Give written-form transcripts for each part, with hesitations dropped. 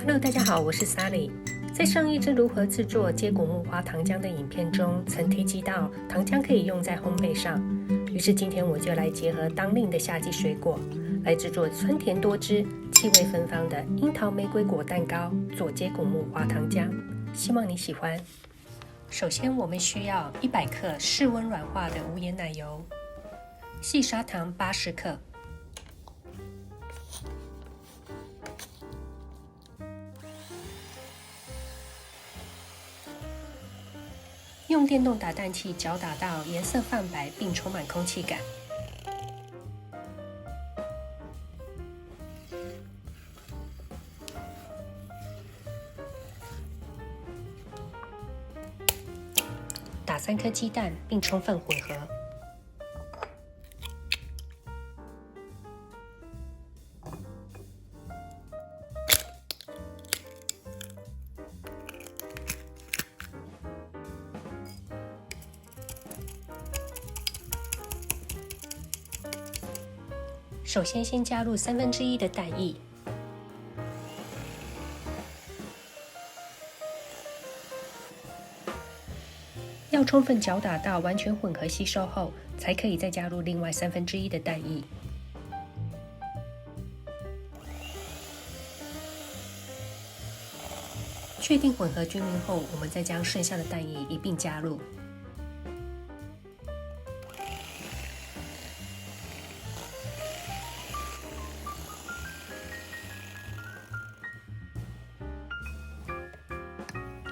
Hello， 大家好，我是 Sally。在上一支如何制作接骨木花糖浆的影片中，曾提及到糖浆可以用在烘焙上。于是今天我就来结合当令的夏季水果，来制作酸甜多汁、气味芬芳的樱桃玫瑰果蛋糕，做接骨木花糖浆。希望你喜欢。首先，我们需要100克室温软化的无盐奶油，细砂糖80克。用电动打蛋器搅打到颜色泛白并充满空气感。打3颗鸡蛋并充分混合。首先加入1/3的蛋液，要充分搅打到完全混合吸收后，才可以再加入另外1/3的蛋液。确定混合均匀后，我们再将剩下的蛋液一并加入。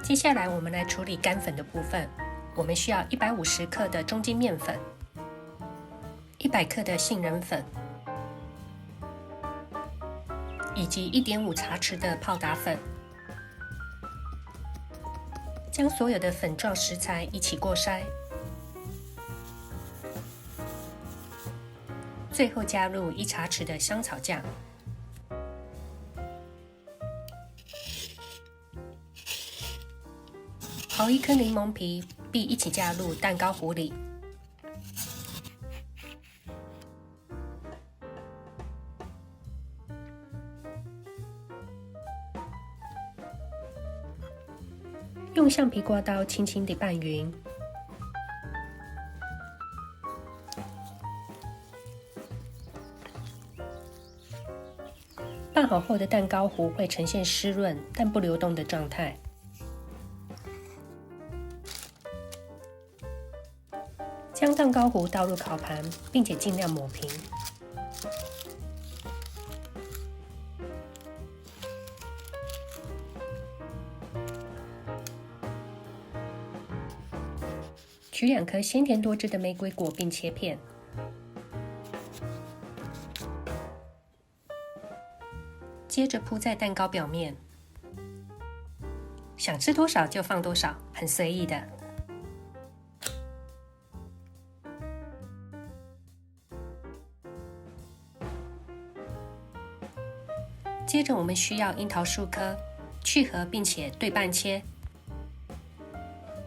接下来我们来处理干粉的部分，我们需要150克的中筋面粉，100克的杏仁粉，以及1.5茶匙的泡打粉。将所有的粉状食材一起过筛，最后加入1茶匙的香草酱。刨1颗柠檬皮，并一起加入蛋糕糊里。用橡皮刮刀轻轻地拌匀。拌好后的蛋糕糊会呈现湿润但不流动的状态。将蛋糕糊倒入烤盘，并且尽量抹平。取2颗鲜甜多汁的玫瑰果，并切片。接着铺在蛋糕表面，想吃多少就放多少，很随意的。接着我们需要樱桃数颗，去核并且对半切。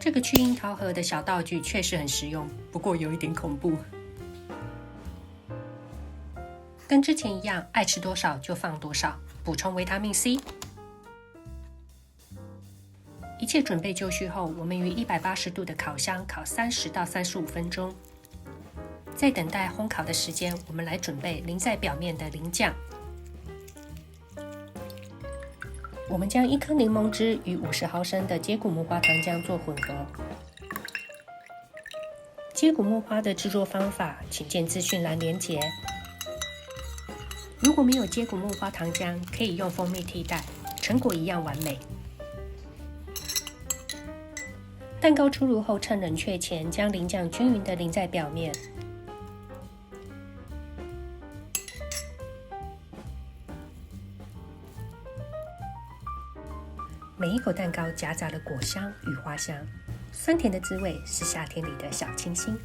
这个去樱桃核的小道具确实很实用，不过有一点恐怖。跟之前一样，爱吃多少就放多少，补充维他命 C。一切准备就绪后，我们于180度的烤箱烤30到35分钟。在等待烘烤的时间，我们来准备淋在表面的淋酱。我们将1颗柠檬汁与50毫升的接骨木花糖浆做混合。接骨木花的制作方法，请见资讯栏连结。如果没有接骨木花糖浆，可以用蜂蜜替代，成果一样完美。蛋糕出炉后，趁冷却前将淋酱均匀地淋在表面。每一口蛋糕夹杂了果香与花香，酸甜的滋味是夏天里的小清新。